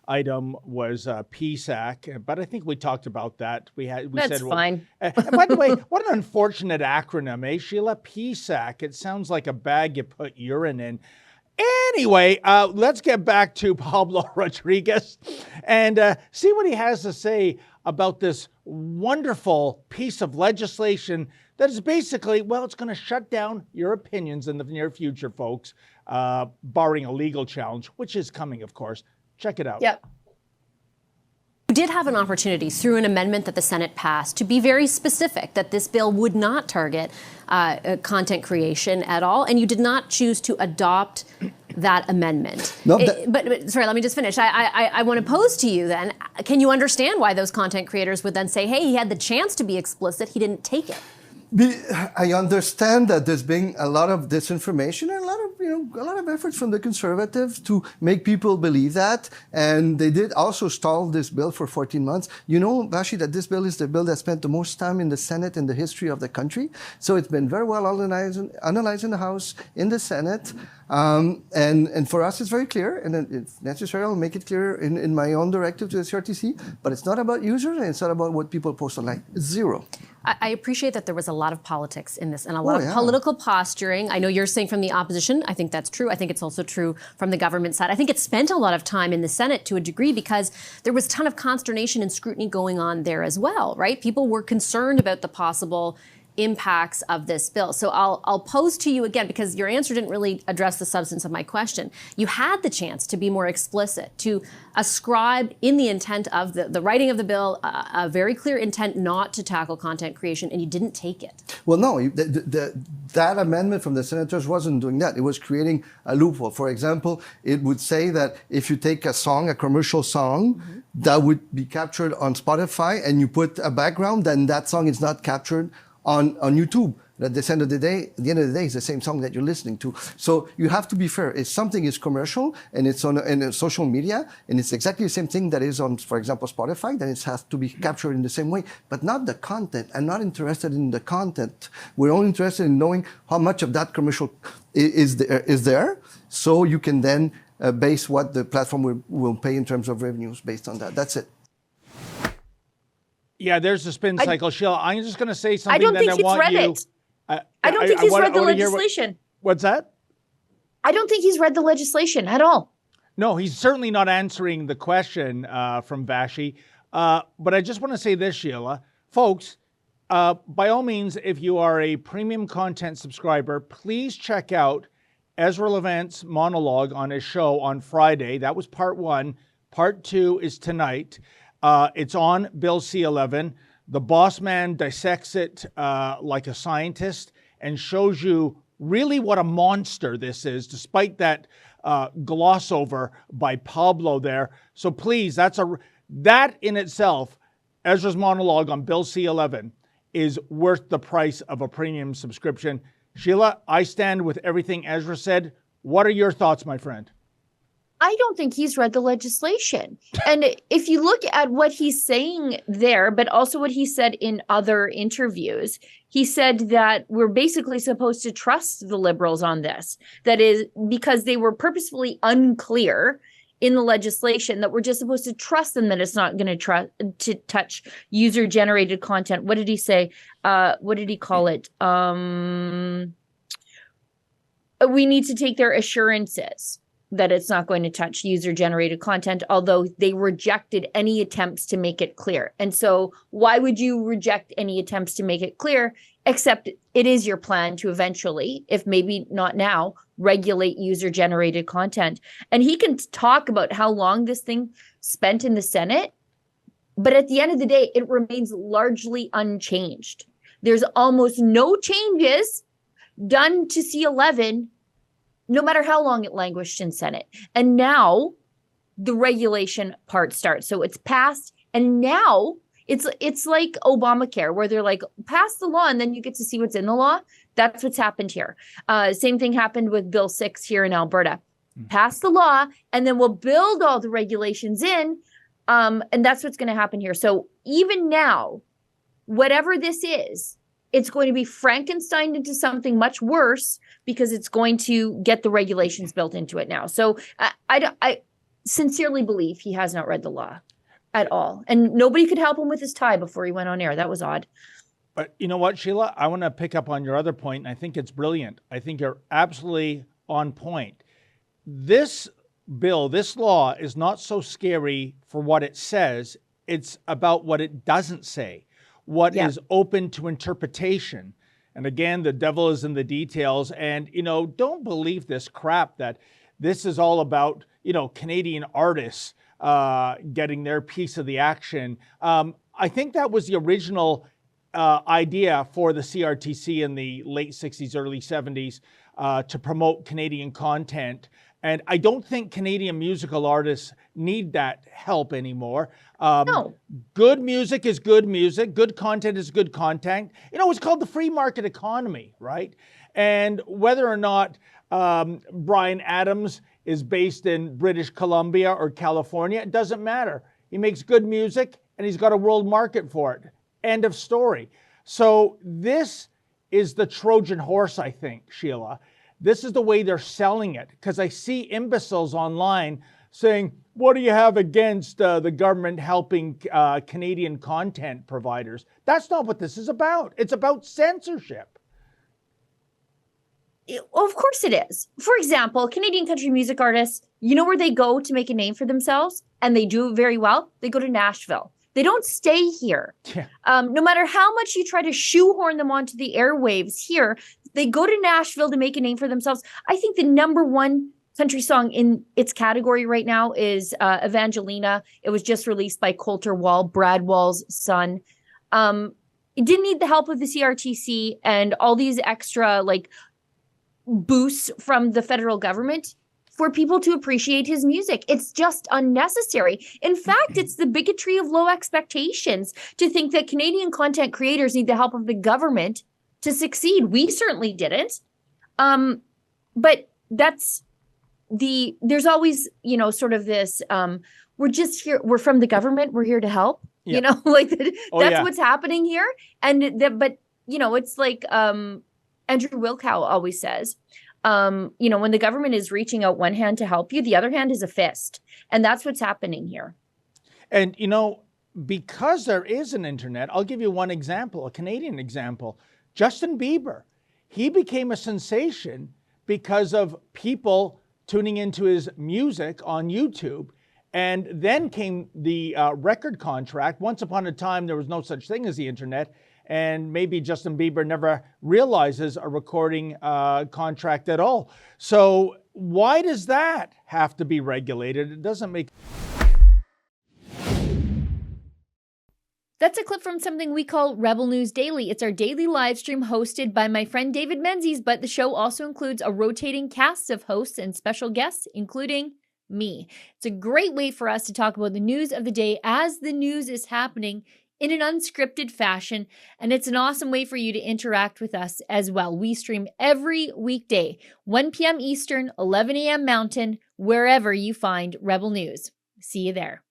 item was PSAC, but I think we talked about that. We That's said, fine. And by the way, what an unfortunate acronym, eh, Sheila? PSAC. It sounds like a bag you put urine in. Anyway, let's get back to Pablo Rodriguez and see what he has to say about this wonderful piece of legislation that is basically, well, it's going to shut down your opinions in the near future, folks, barring a legal challenge, which is coming, of course. Check it out. Yep. You did have an opportunity through an amendment that the Senate passed to be very specific that this bill would not target content creation at all, and you did not choose to adopt that amendment. No, but sorry, let me just finish. I want to pose to you then, can you understand why those content creators would then say, hey, he had the chance to be explicit, he didn't take it? I understand that there's been a lot of disinformation and a lot of efforts from the Conservatives to make people believe that, and they did also stall this bill for 14 months. You know, Vashi, that this bill is the bill that spent the most time in the Senate in the history of the country. So it's been very well analyzed in the House, in the Senate, and for us it's very clear, and if necessary I'll make it clear in my own directive to the CRTC. But it's not about users, and it's not about what people post online. It's zero. I appreciate that there was a lot of politics in this and a lot of political posturing. I know you're saying from the opposition. I think that's true. I think it's also true from the government side. I think it spent a lot of time in the Senate to a degree because there was a ton of consternation and scrutiny going on there as well, right? People were concerned about the possible impacts of this bill. So I'll pose to you again, because your answer didn't really address the substance of my question. You had the chance to be more explicit, to ascribe in the intent of the writing of the bill a very clear intent not to tackle content creation, and you didn't take it. Well, no, that amendment from the senators wasn't doing that. It was creating a loophole. For example, it would say that if you take a song, a commercial song, that would be captured on Spotify, and you put a background, then that song is not captured on YouTube. At the end of the day, it's the same song that you're listening to. So you have to be fair. If something is commercial and it's on social media, and it's exactly the same thing that is on, for example, Spotify, then it has to be captured in the same way, but not the content. I'm not interested in the content. We're only interested in knowing how much of that commercial is there, so you can then base what the platform will pay in terms of revenues based on that. That's it. Yeah, there's the spin cycle. Sheila, I'm just going to say something. I don't think he's read it. I don't think he's read the legislation. What's that? I don't think he's read the legislation at all. No, he's certainly not answering the question from Vashi. But I just want to say this, Sheila. Folks, by all means, if you are a premium content subscriber, please check out Ezra Levant's monologue on his show on Friday. That was part 1. Part 2 is tonight. It's on Bill C-11. The boss man dissects it like a scientist and shows you really what a monster this is, despite that gloss over by Pablo there. So please, that in itself, Ezra's monologue on Bill C-11, is worth the price of a premium subscription. Sheila, I stand with everything Ezra said. What are your thoughts, my friend? I don't think he's read the legislation. And if you look at what he's saying there, but also what he said in other interviews, he said that we're basically supposed to trust the Liberals on this. That is because they were purposefully unclear in the legislation, that we're just supposed to trust them, that it's not going to touch user-generated content. What did he say? What did he call it? We need to take their assurances that it's not going to touch user-generated content, although they rejected any attempts to make it clear. And so why would you reject any attempts to make it clear, except it is your plan to eventually, if maybe not now, regulate user-generated content? And he can talk about how long this thing spent in the Senate, but at the end of the day, it remains largely unchanged. There's almost no changes done to C-11, no matter how long it languished in Senate. And now the regulation part starts. So it's passed, and now it's like Obamacare, where they're like, pass the law and then you get to see what's in the law. That's what's happened here. Same thing happened with Bill 6 here in Alberta. Pass the law, and then we'll build all the regulations in. And that's what's going to happen here. So even now, whatever this is, it's going to be Frankensteined into something much worse, because it's going to get the regulations built into it now. So sincerely believe he has not read the law at all. And nobody could help him with his tie before he went on air. That was odd. But you know what, Sheila? I want to pick up on your other point, and I think it's brilliant. I think you're absolutely on point. This bill, this law is not so scary for what it says. It's about what it doesn't say, what is open to interpretation. And again, the devil is in the details. And, don't believe this crap that this is all about, Canadian artists getting their piece of the action. I think that was the original idea for the CRTC in the late 60s, early 70s to promote Canadian content. And I don't think Canadian musical artists need that help anymore. No. Good music is good music. Good content is good content. It's called the free market economy, right? And whether or not Bryan Adams is based in British Columbia or California, it doesn't matter. He makes good music and he's got a world market for it. End of story. So this is the Trojan horse, I think, Sheila. This is the way they're selling it, because I see imbeciles online saying, what do you have against the government helping Canadian content providers? That's not what this is about. It's about censorship. Well, of course it is. For example, Canadian country music artists, you know where they go to make a name for themselves? And they do it very well? They go to Nashville. They don't stay here. Yeah. No matter how much you try to shoehorn them onto the airwaves here, they go to Nashville to make a name for themselves. I think the number one country song in its category right now is Evangelina. It was just released by Coulter Wall, Brad Wall's son. It didn't need the help of the CRTC and all these extra boosts from the federal government for people to appreciate his music. It's just unnecessary. In fact, it's the bigotry of low expectations to think that Canadian content creators need the help of the government to succeed. We certainly didn't. But there's always, sort of this, we're just here, we're from the government, we're here to help, Yeah. That's what's happening here. And it's like Andrew Wilkow always says, when the government is reaching out one hand to help you, the other hand is a fist. And that's what's happening here. And, because there is an internet, I'll give you one example, a Canadian example. Justin Bieber, he became a sensation because of people tuning into his music on YouTube. And then came the record contract. Once upon a time, there was no such thing as the internet. And maybe Justin Bieber never realizes a recording contract at all. So why does that have to be regulated? It doesn't make... That's a clip from something we call Rebel News Daily. It's our daily live stream hosted by my friend David Menzies, but the show also includes a rotating cast of hosts and special guests, including me. It's a great way for us to talk about the news of the day as the news is happening in an unscripted fashion, and it's an awesome way for you to interact with us as well. We stream every weekday, 1 p.m. Eastern, 11 a.m. Mountain, wherever you find Rebel News. See you there.